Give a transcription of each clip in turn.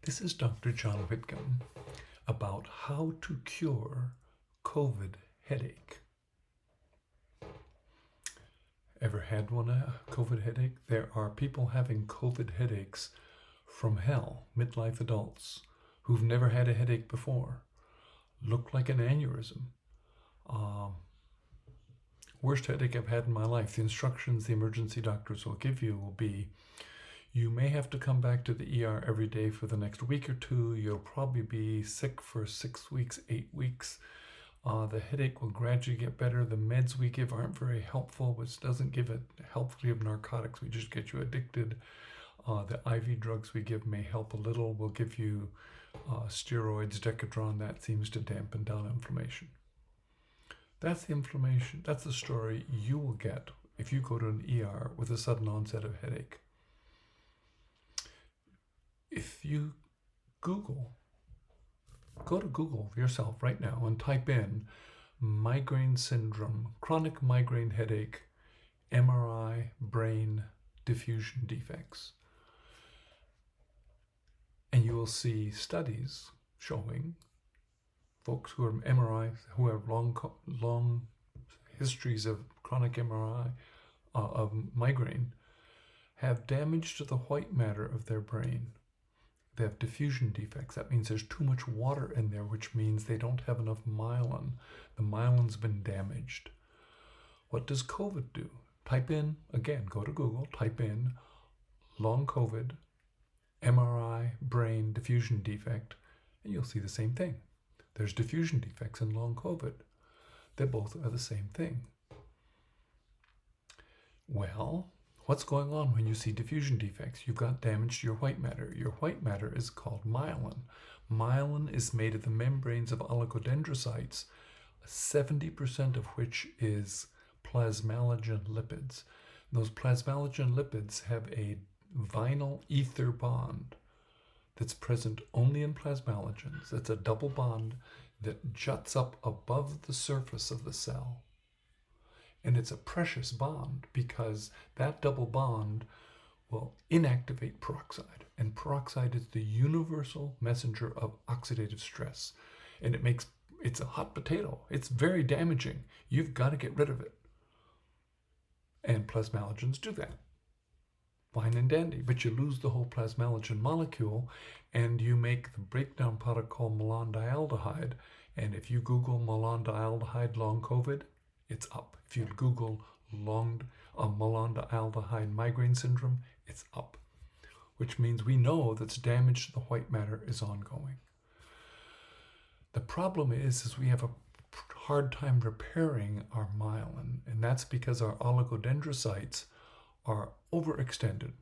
This is Dr. John Whitcomb about how to cure COVID headache. Ever had a COVID headache? There are people having COVID headaches from hell, midlife adults who've never had a headache before. Look like an aneurysm. Worst headache I've had in my life. The instructions the emergency doctors will give you will be, you may have to come back to the ER every day for the next week or two. You'll probably be sick for 6 weeks, 8 weeks. The headache will gradually get better. The meds we give aren't very helpful, which doesn't give it helpfully of narcotics. We just get you addicted. The IV drugs we give may help a little. We'll give you steroids, Decadron. That seems to dampen down inflammation. That's the inflammation. That's the story you will get if you go to an ER with a sudden onset of headache. If you go to Google yourself right now and type in migraine syndrome, chronic migraine headache, MRI, brain diffusion defects. And you will see studies showing folks who are MRI, who have long histories of chronic MRI, of migraine, have damage to the white matter of their brain. They have diffusion defects. That means there's too much water in there, which means they don't have enough myelin. The myelin's been damaged. What does COVID do? Type in, again, go to Google, type in long COVID, MRI, brain diffusion defect, and you'll see the same thing. There's diffusion defects in long COVID. They both are the same thing. Well, what's going on when you see diffusion defects? You've got damage to your white matter. Your white matter is called myelin. Myelin is made of the membranes of oligodendrocytes, 70% of which is plasmalogen lipids. Those plasmalogen lipids have a vinyl ether bond that's present only in plasmalogens. It's a double bond that juts up above the surface of the cell. And it's a precious bond because that double bond will inactivate peroxide. And peroxide is the universal messenger of oxidative stress. And it's a hot potato. It's very damaging. You've got to get rid of it. And plasmalogens do that. Fine and dandy, but you lose the whole plasmalogen molecule and you make the breakdown product called malondialdehyde. And if you Google malondialdehyde long COVID, it's up. If you Google malondialdehyde migraine syndrome, it's up. Which means we know that damage to the white matter is ongoing. The problem is we have a hard time repairing our myelin, and that's because our oligodendrocytes are overextended.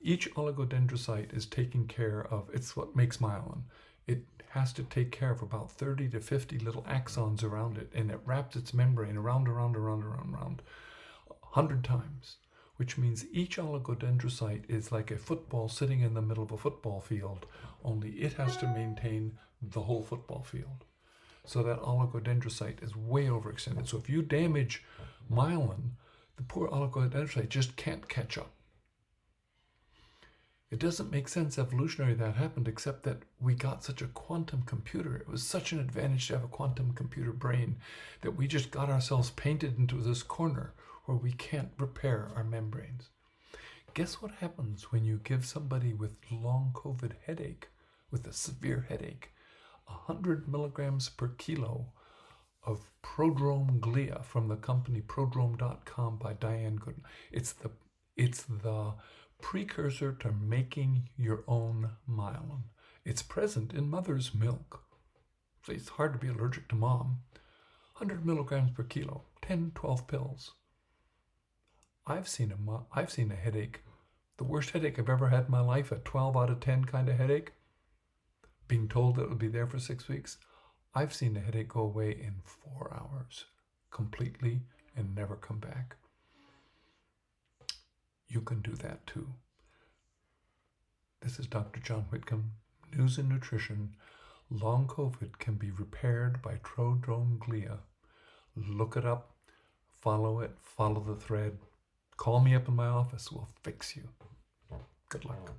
Each oligodendrocyte is taking care of, it's what makes myelin. It has to take care of about 30 to 50 little axons around it, and it wraps its membrane around 100 times, which means each oligodendrocyte is like a football sitting in the middle of a football field, only it has to maintain the whole football field. So that oligodendrocyte is way overextended. So if you damage myelin, the poor oligodendrocyte just can't catch up. It doesn't make sense evolutionarily that happened, except that we got such a quantum computer. It was such an advantage to have a quantum computer brain that we just got ourselves painted into this corner where we can't repair our membranes. Guess what happens when you give somebody with long COVID headache, with a severe headache, 100 milligrams per kilo of prodrome glia from the company prodrome.com by Diane Gooden. It's the precursor to making your own myelin. It's present in mother's milk. So it's hard to be allergic to mom. 100 milligrams per kilo, 10, 12 pills. I've seen a headache, the worst headache I've ever had in my life, a 12 out of 10 kind of headache, being told that it would be there for 6 weeks. I've seen the headache go away in 4 hours completely and never come back. You can do that too. This is Dr. John Whitcomb, News and Nutrition. Long COVID can be repaired by prodrome glia. Look it up, follow the thread. Call me up in my office, we'll fix you. Good luck.